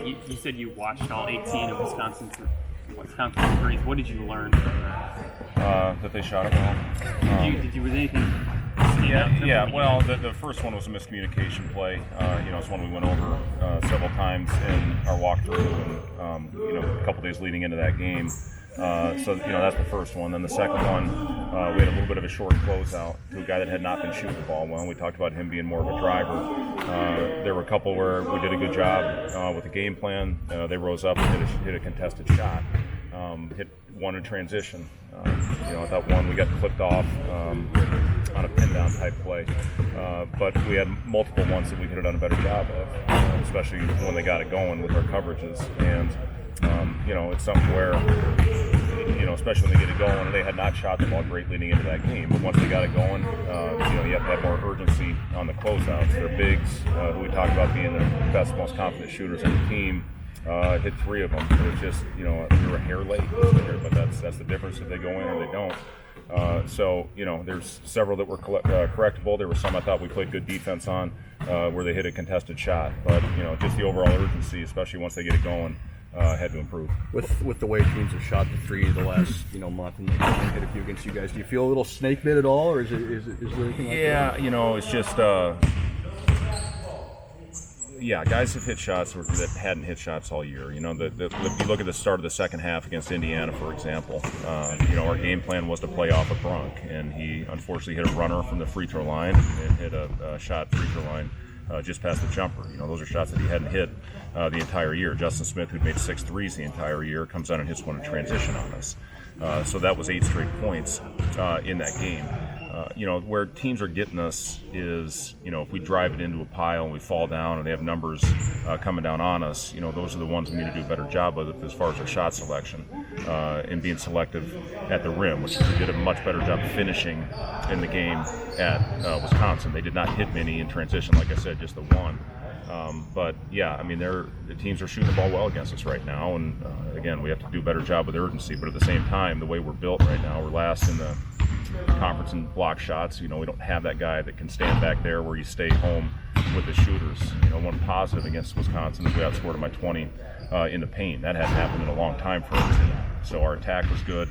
You said you watched all 18 of Wisconsin's threes. What did you learn from that? That they shot it well. Was anything stand out? Yeah. Well, the first one was a miscommunication play. It's one we went over several times in our walkthrough, and a couple days leading into that game. That's the first one. Then the second one, we had a little bit of a short closeout to a guy that had not been shooting the ball well. We talked about him being more of a driver. There were a couple where we did a good job with the game plan. They rose up and hit a contested shot. Hit one in transition. I thought one we got flipped off on a pin down type play. But we had multiple ones that we could have done a better job of, especially when they got it going with our coverages. And it's something where, especially when they get it going, and they had not shot the ball great leading into that game. But once they got it going, you have to have more urgency on the closeouts. Their bigs, who we talked about being the best, most confident shooters on the team, hit 3 of them. It was just, we were a hair late, but that's the difference if they go in or they don't. There's several that were correctable. There were some I thought we played good defense on where they hit a contested shot. But, just the overall urgency, especially once they get it going, had to improve. With the way teams have shot the 3 the last month and they hit a few against you guys, do you feel a little snake bit at all, or is there anything like that? Yeah, it's just guys have hit shots that hadn't hit shots all year. If you look at the start of the second half against Indiana, for example, our game plan was to play off of Brunk, and he unfortunately hit a runner from the free throw line and hit a shot free throw line just past the jumper. Those are shots that he hadn't hit the entire year. Justin Smith, who'd made 6 threes the entire year, comes out and hits one in transition on us. So that was 8 straight points in that game. Where teams are getting us is, if we drive it into a pile and we fall down and they have numbers coming down on us, those are the ones we need to do a better job with as far as our shot selection and being selective at the rim, which we did a much better job finishing in the game at Wisconsin. They did not hit many in transition, like I said, just the one. The teams are shooting the ball well against us right now, and again, we have to do a better job with urgency. But at the same time, the way we're built right now, we're last in the conference in block shots. We don't have that guy that can stand back there where you stay home with the shooters. One positive against Wisconsin is we outscored them by 20 in the paint. That hadn't happened in a long time for us. So our attack was good.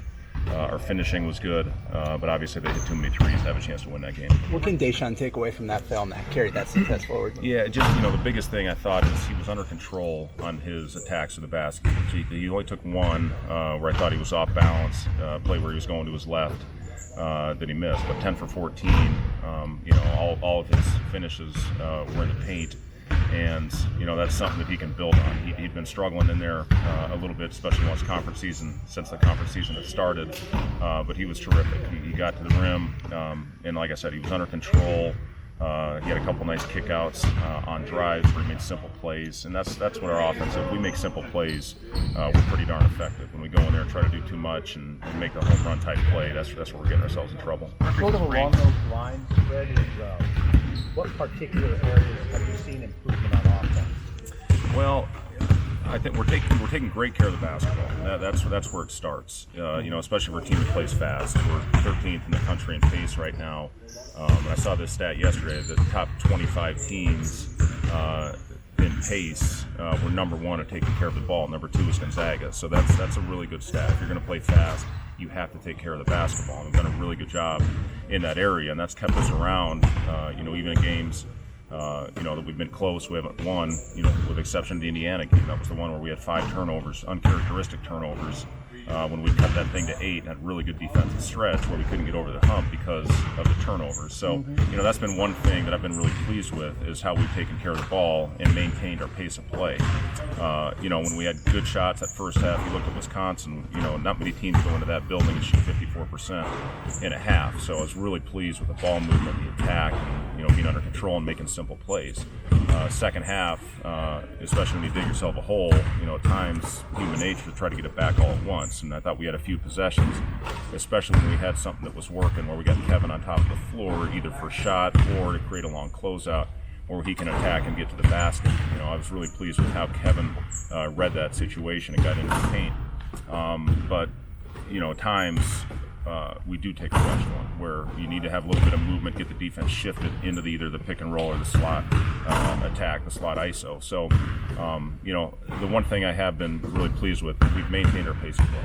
Our finishing was good, but obviously they hit too many threes to have a chance to win that game. What can Deshawn take away from that film that carried that success forward? Yeah, just, the biggest thing I thought is he was under control on his attacks to the basket. He only took one where I thought he was off balance, play where he was going to his left that he missed, but 10 for 14, all of his finishes were in the paint. And, that's something that he can build on. He'd been struggling in there a little bit, especially since the conference season had started. But he was terrific. He got to the rim, and like I said, he was under control. He had a couple nice kickouts on drives where he made simple plays. And that's what our offense is. If we make simple plays, we're pretty darn effective. When we go in there and try to do too much and make the home run type play, that's where we're getting ourselves in trouble. Sort of along those lines, Fred, is what particular areas have you seen improvement on offense? Well, I think we're taking great care of the basketball. That's where it starts. Especially for a team that plays fast. We're 13th in the country in pace right now. I saw this stat yesterday. The top 25 teams in pace were number 1 at taking care of the ball. Number 2 is Gonzaga. So that's a really good stat. If you're going to play fast, you have to take care of the basketball. And we've done a really good job in that area, and that's kept us around. Even in games. That we've been close, we haven't won, with the exception of the Indiana game. That was the one where we had 5 turnovers, uncharacteristic turnovers, when we cut that thing to 8 and had really good defensive stretch where we couldn't get over the hump because of the turnovers. So, that's been one thing that I've been really pleased with is how we've taken care of the ball and maintained our pace of play. When we had good shots that first half, you looked at Wisconsin, not many teams go into that building and shoot 54% in a half. So I was really pleased with the ball movement, the attack, and, being under control and making simple plays. Second half, especially when you dig yourself a hole, at times human nature to try to get it back all at once. And I thought we had a few possessions, especially when we had something that was working, where we got Kevin on top of the floor, either for shot or to create a long closeout, where he can attack and get to the basket. I was really pleased with how Kevin read that situation and got into the paint. But at times, we do take a rushed one where you need to have a little bit of movement, get the defense shifted into either the pick and roll or the slot attack, the slot ISO. So, the one thing I have been really pleased with, we've maintained our pace of play.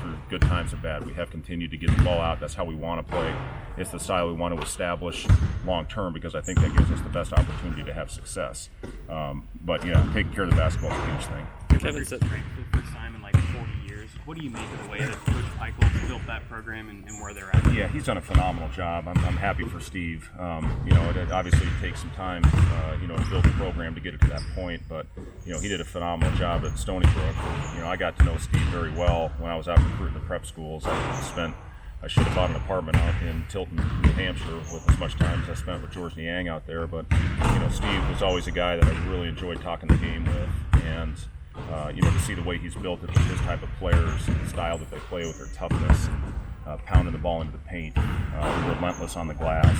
Through good times and bad, we have continued to get the ball out. That's how we want to play. It's the style we want to establish long term because I think that gives us the best opportunity to have success. But taking care of the basketball is a huge thing. Kevin said for the first time in like 40 years. What do you make of the way that Coach Peichel built that program and where they're at? Yeah, he's done a phenomenal job. I'm happy for Steve. It obviously takes some time, to build the program to get it to that point. But he did a phenomenal job at Stony Brook. I got to know Steve very well when I was out recruiting the prep schools. I should have bought an apartment out in Tilton, New Hampshire, with as much time as I spent with George Niang out there. But Steve was always a guy that I really enjoyed talking the game with, and to see the way he's built it for his type of players, the style that they play with, their toughness, pounding the ball into the paint, relentless on the glass.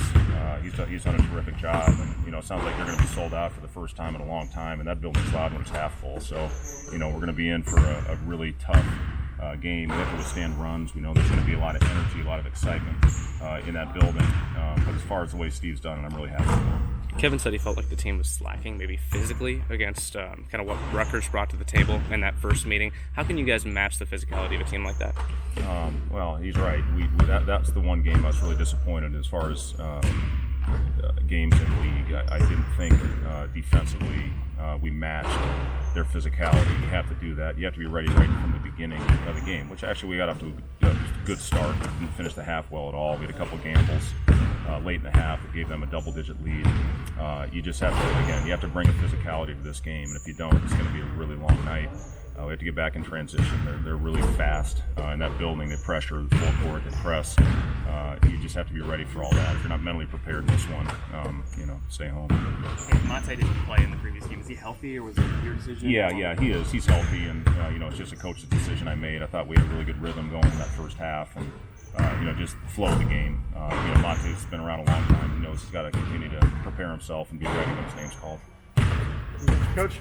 He's done a terrific job, and it sounds like they're going to be sold out for the first time in a long time, and that building's loud when it's half full. So we're going to be in for a really tough game. We have to withstand runs. We know there's going to be a lot of energy, a lot of excitement in that building. But as far as the way Steve's done it, I'm really happy with him. Kevin said he felt like the team was slacking, maybe physically, against kind of what Rutgers brought to the table in that first meeting. How can you guys match the physicality of a team like that? Well, he's right. That's the one game I was really disappointed as far as games in the league. I didn't think defensively we matched their phicality. You have to do that. You have to be ready right from the beginning of the game, which actually we got off to a good start. Didn't finish the half well at all. We had a couple gambles late in the half that gave them a double-digit lead. You just have to, again, you have to bring a physicality to this game, and if you don't, it's going to be a really long night. We have to get back in transition. They're really fast in that building. They pressure, the full court, they press. You just have to be ready for all that. If you're not mentally prepared in this one, stay home. Monte didn't play in the previous game. Is he healthy, or was it your decision? Yeah, he is. He's healthy, and it's just a coach's decision I made. I thought we had a really good rhythm going in that first half, and just flow of the game. Monte's been around a long time. He knows he's got to continue to prepare himself and be ready when his name's called. Coach,